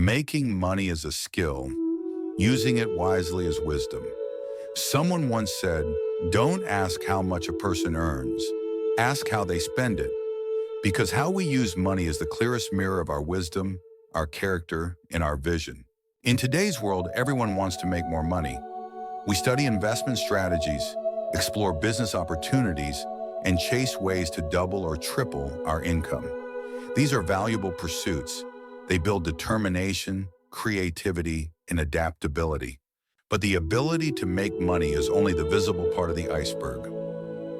Making money is a skill. Using it wisely is wisdom. Someone once said, "Don't ask how much a person earns. Ask how they spend it." Because how we use money is the clearest mirror of our wisdom, our character, and our vision. In today's world, everyone wants to make more money. We study investment strategies, explore business opportunities, and chase ways to double or triple our income. These are valuable pursuits. They build determination, creativity, and adaptability. But the ability to make money is only the visible part of the iceberg.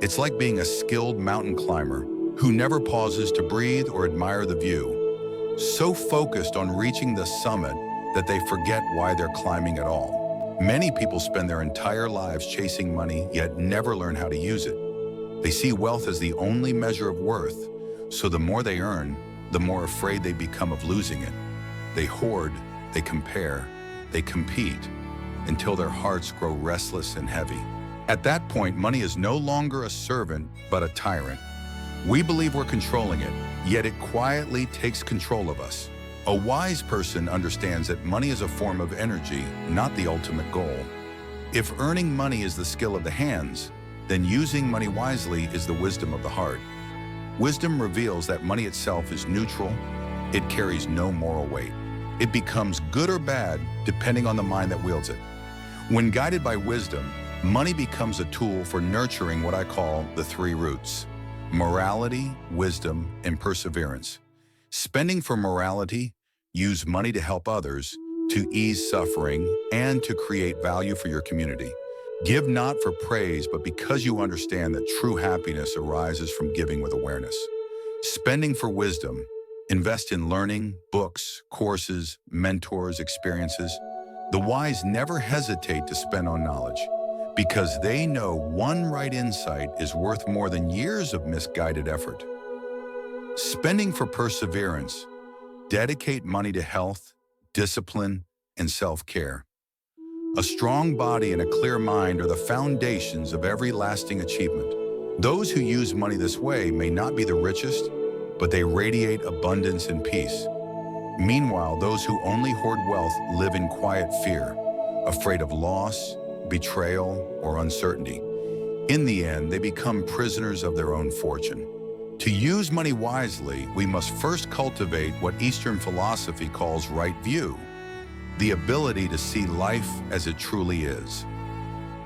It's like being a skilled mountain climber who never pauses to breathe or admire the view, so focused on reaching the summit that they forget why they're climbing at all. Many people spend their entire lives chasing money, yet never learn how to use it. They see wealth as the only measure of worth, so the more they earn, the more afraid they become of losing it. They hoard, they compare, they compete, until their hearts grow restless and heavy. At that point, money is no longer a servant, but a tyrant. We believe we're controlling it, yet it quietly takes control of us. A wise person understands that money is a form of energy, not the ultimate goal. If earning money is the skill of the hands, then using money wisely is the wisdom of the heart. Wisdom reveals that money itself is neutral. It carries no moral weight. It becomes good or bad depending on the mind that wields it. When guided by wisdom, money becomes a tool for nurturing what I call the three roots: morality, wisdom, and perseverance. Spending for morality, use money to help others, to ease suffering, and to create value for your community. Give not for praise, but because you understand that true happiness arises from giving with awareness. Spending for wisdom, invest in learning, books, courses, mentors, experiences. The wise never hesitate to spend on knowledge because they know one right insight is worth more than years of misguided effort. Spending for perseverance, dedicate money to health, discipline, and self-care. A strong body and a clear mind are the foundations of every lasting achievement. Those who use money this way may not be the richest, but they radiate abundance and peace. Meanwhile, those who only hoard wealth live in quiet fear, afraid of loss, betrayal, or uncertainty. In the end, they become prisoners of their own fortune. To use money wisely, we must first cultivate what Eastern philosophy calls right view, the ability to see life as it truly is.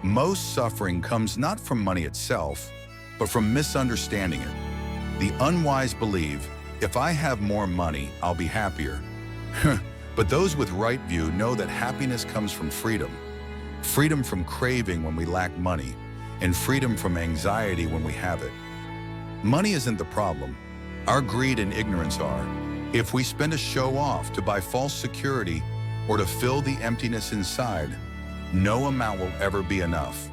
Most suffering comes not from money itself, but from misunderstanding it. The unwise believe, if I have more money, I'll be happier. But those with right view know that happiness comes from freedom. Freedom from craving when we lack money, and freedom from anxiety when we have it. Money isn't the problem. Our greed and ignorance are. If we spend a show off to buy false security or to fill the emptiness inside, no amount will ever be enough.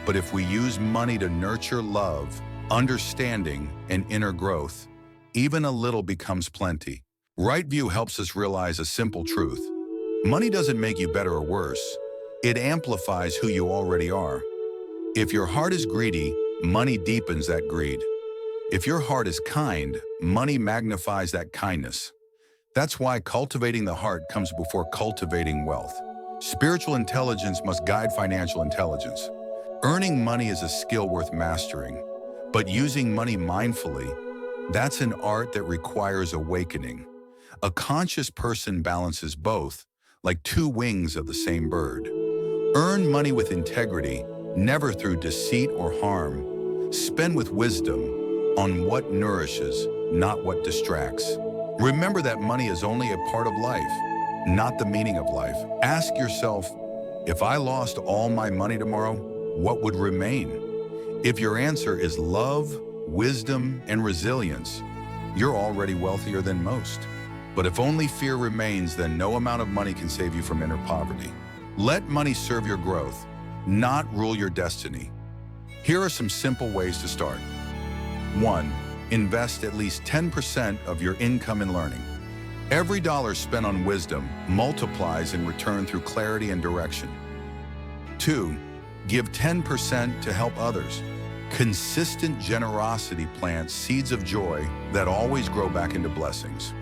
But if we use money to nurture love, understanding, and inner growth, even a little becomes plenty. Right view helps us realize a simple truth. Money doesn't make you better or worse. It amplifies who you already are. If your heart is greedy, money deepens that greed. If your heart is kind, money magnifies that kindness. That's why cultivating the heart comes before cultivating wealth. Spiritual intelligence must guide financial intelligence. Earning money is a skill worth mastering, but using money mindfully, that's an art that requires awakening. A conscious person balances both, like two wings of the same bird. Earn money with integrity, never through deceit or harm. Spend with wisdom on what nourishes, not what distracts. Remember that money is only a part of life, not the meaning of life. Ask yourself, if I lost all my money tomorrow, what would remain? If your answer is love, wisdom, and resilience, you're already wealthier than most. But if only fear remains, then no amount of money can save you from inner poverty. Let money serve your growth, not rule your destiny. Here are some simple ways to start. 1. Invest at least 10% of your income in learning. Every dollar spent on wisdom multiplies in return through clarity and direction. 2. Give 10% to help others. Consistent generosity plants seeds of joy that always grow back into blessings.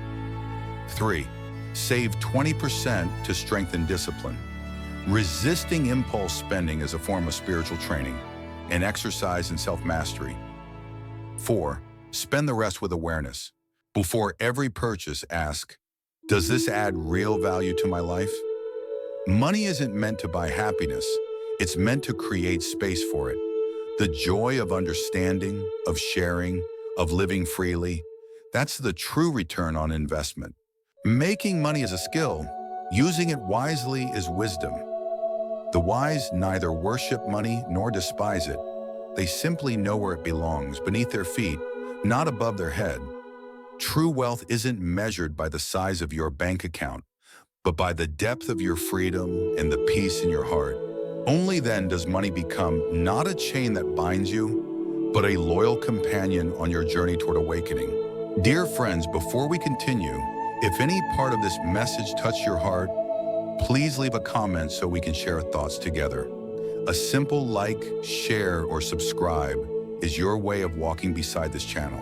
3. Save 20% to strengthen discipline. Resisting impulse spending is a form of spiritual training, an exercise in self-mastery. 4. Spend the rest with awareness. Before every purchase, ask, does this add real value to my life? Money isn't meant to buy happiness. It's meant to create space for it. The joy of understanding, of sharing, of living freely, that's the true return on investment. Making money is a skill. Using it wisely is wisdom. The wise neither worship money nor despise it. They simply know where it belongs, beneath their feet, not above their head. True wealth isn't measured by the size of your bank account, but by the depth of your freedom and the peace in your heart. Only then does money become not a chain that binds you, but a loyal companion on your journey toward awakening. Dear friends, before we continue, if any part of this message touched your heart, please leave a comment so we can share thoughts together. A simple like, share, or subscribe is your way of walking beside this channel.